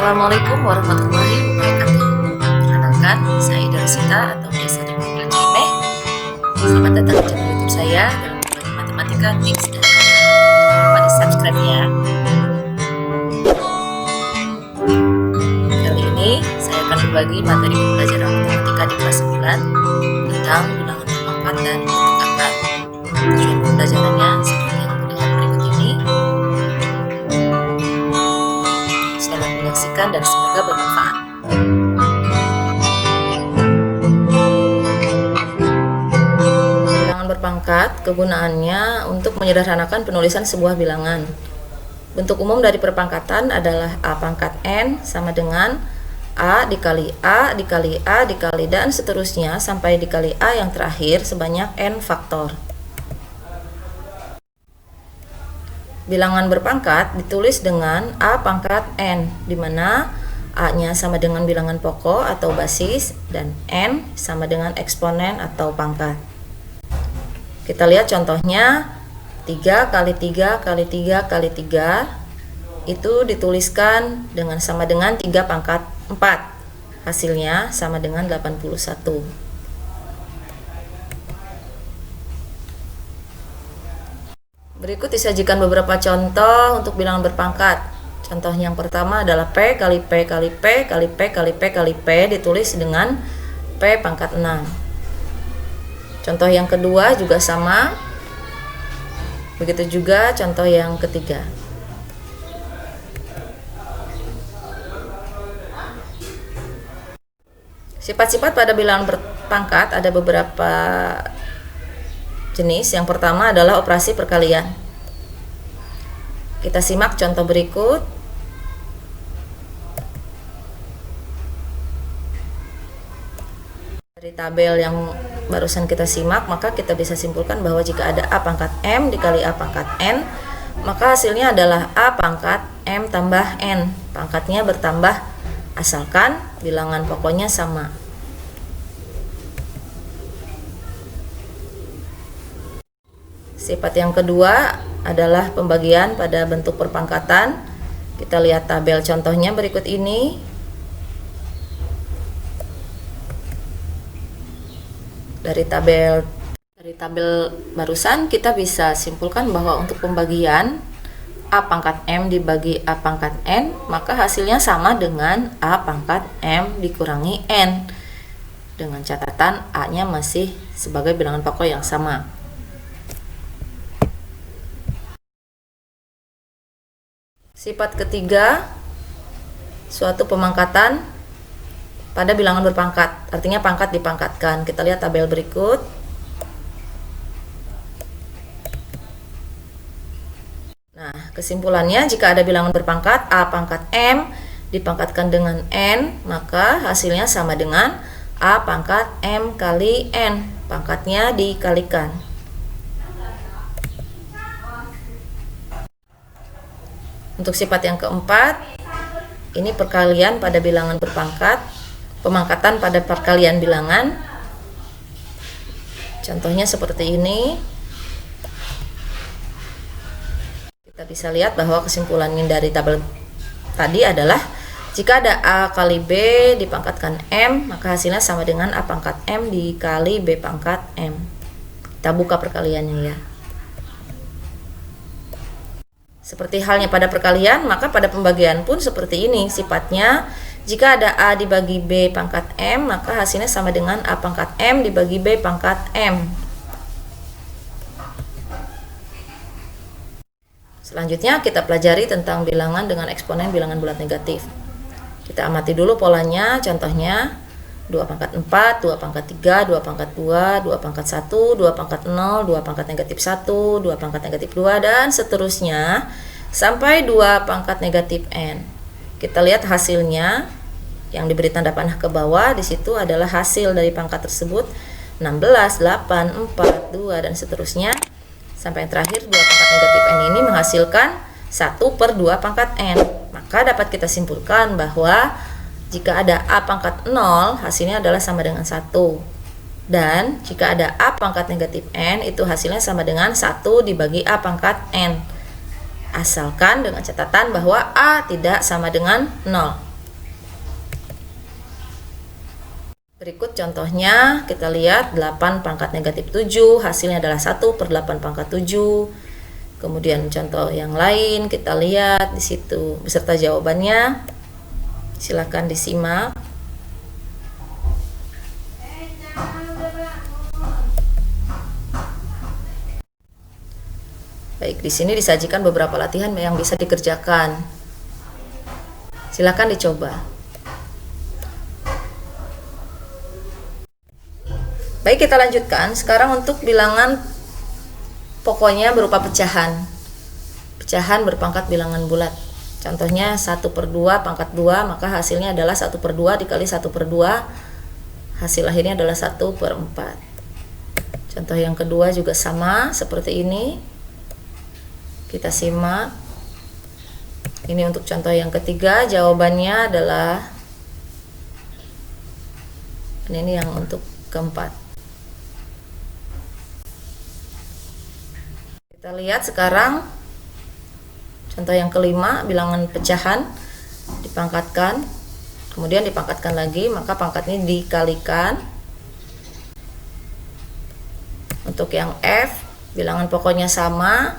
Assalamualaikum warahmatullahi wabarakatuh. Perkenalkan, saya Darsita atau biasa dipanggil Cime. Selamat datang di channel YouTube saya dalam berbagi matematika, tips dan trik. Jangan lupa di subscribe ya. Kali ini saya akan berbagi materi pembelajaran matematika di kelas 9 tentang bilangan berpangkat dan bentuk angka. Tujuan pembelajarannya seperti yang terlihat berikut ini. Selamat menyaksikan dan semoga bermanfaat. Bilangan berpangkat kegunaannya untuk menyederhanakan penulisan sebuah bilangan. Bentuk umum dari perpangkatan adalah A pangkat N sama dengan A dikali A dikali A dikali dan seterusnya sampai dikali A yang terakhir sebanyak N faktor. Bilangan berpangkat ditulis dengan A pangkat N, di mana A-nya sama dengan bilangan pokok atau basis dan N sama dengan eksponen atau pangkat. Kita lihat contohnya, 3 kali 3 kali 3 kali 3 itu dituliskan dengan sama dengan 3 pangkat 4. Hasilnya sama dengan 81. Berikut disajikan beberapa contoh untuk bilangan berpangkat. Contoh yang pertama adalah P kali P kali P kali P kali P kali P ditulis dengan P pangkat 6. Contoh yang kedua juga sama. Begitu juga contoh yang ketiga. Sifat-sifat pada bilangan berpangkat ada beberapa jenis. Yang pertama adalah operasi perkalian. Kita simak contoh berikut. Dari tabel yang barusan kita simak, maka kita bisa simpulkan bahwa jika ada A pangkat M dikali A pangkat N, maka hasilnya adalah A pangkat M tambah N. Pangkatnya bertambah asalkan bilangan pokoknya sama. Sifat yang kedua adalah pembagian pada bentuk perpangkatan. Kita lihat tabel contohnya berikut ini. Dari tabel barusan kita bisa simpulkan bahwa untuk pembagian A pangkat M dibagi A pangkat N, maka hasilnya sama dengan A pangkat M dikurangi N. Dengan catatan A-nya masih sebagai bilangan pokok yang sama. Sifat ketiga, suatu pemangkatan pada bilangan berpangkat, artinya pangkat dipangkatkan. Kita lihat tabel berikut. Nah, kesimpulannya jika ada bilangan berpangkat A pangkat M dipangkatkan dengan N, maka hasilnya sama dengan A pangkat M kali N. Pangkatnya dikalikan. Untuk sifat yang keempat, ini perkalian pada bilangan berpangkat, pemangkatan pada perkalian bilangan. Contohnya seperti ini. Kita bisa lihat bahwa kesimpulannya dari tabel tadi adalah jika ada A kali B dipangkatkan M, maka hasilnya sama dengan A pangkat M dikali B pangkat M. Kita buka perkaliannya ya. Seperti halnya pada perkalian, maka pada pembagian pun seperti ini sifatnya. Jika ada A dibagi B pangkat M, maka hasilnya sama dengan A pangkat M dibagi B pangkat M. Selanjutnya kita pelajari tentang bilangan dengan eksponen bilangan bulat negatif. Kita amati dulu polanya, contohnya 2 pangkat 4, 2 pangkat 3, 2 pangkat 2, 2 pangkat 1, 2 pangkat 0, 2 pangkat negatif 1, 2 pangkat negatif 2, dan seterusnya sampai 2 pangkat negatif N. Kita lihat hasilnya yang diberi tanda panah ke bawah. Di situ adalah hasil dari pangkat tersebut 16, 8, 4, 2, dan seterusnya sampai yang terakhir 2 pangkat negatif N ini menghasilkan 1 per 2 pangkat N. Maka dapat kita simpulkan bahwa jika ada A pangkat 0, hasilnya adalah sama dengan 1. Dan jika ada A pangkat negatif N, itu hasilnya sama dengan 1 dibagi A pangkat N. Asalkan dengan catatan bahwa A tidak sama dengan 0. Berikut contohnya, kita lihat 8 pangkat negatif 7, hasilnya adalah 1/8 pangkat 7. Kemudian contoh yang lain, kita lihat di situ beserta jawabannya. Silakan disimak. Baik, di sini disajikan beberapa latihan yang bisa dikerjakan. Silakan dicoba. Baik, kita lanjutkan. Sekarang untuk bilangan pokoknya berupa pecahan. Pecahan berpangkat bilangan bulat. Contohnya 1/2 pangkat 2, maka hasilnya adalah 1/2 dikali 1/2. Hasil akhirnya adalah 1/4. Contoh yang kedua juga sama seperti ini. Kita simak. Ini untuk contoh yang ketiga, jawabannya adalah ini yang untuk keempat. Kita lihat sekarang contoh yang kelima, bilangan pecahan dipangkatkan, kemudian dipangkatkan lagi, maka pangkatnya dikalikan. Untuk yang F, bilangan pokoknya sama,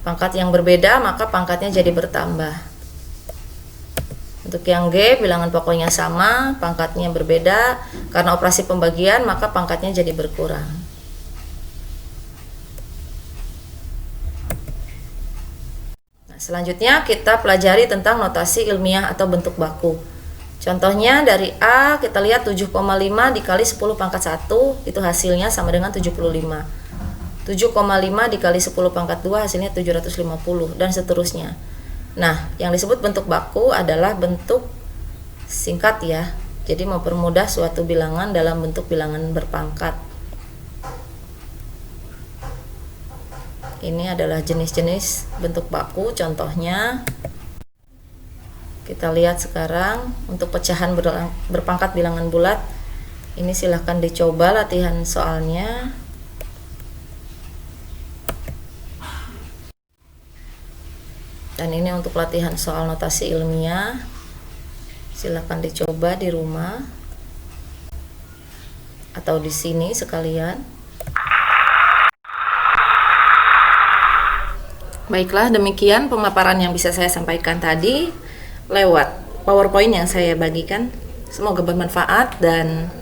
pangkat yang berbeda, maka pangkatnya jadi bertambah. Untuk yang G, bilangan pokoknya sama, pangkatnya berbeda, karena operasi pembagian, maka pangkatnya jadi berkurang. Selanjutnya kita pelajari tentang notasi ilmiah atau bentuk baku. Contohnya dari A, kita lihat 7,5 dikali 10 pangkat 1, itu hasilnya sama dengan 75. 7,5 dikali 10 pangkat 2 hasilnya 750, dan seterusnya. Nah, yang disebut bentuk baku adalah bentuk singkat ya. Jadi mempermudah suatu bilangan dalam bentuk bilangan berpangkat. Ini adalah jenis-jenis bentuk baku. Contohnya kita lihat sekarang untuk pecahan berpangkat bilangan bulat. Ini silahkan dicoba latihan soalnya. Dan ini untuk latihan soal notasi ilmiah. Silahkan dicoba di rumah atau di sini sekalian. Baiklah, demikian pemaparan yang bisa saya sampaikan tadi lewat PowerPoint yang saya bagikan. Semoga bermanfaat dan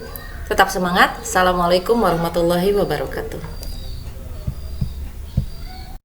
tetap semangat. Assalamualaikum warahmatullahi wabarakatuh.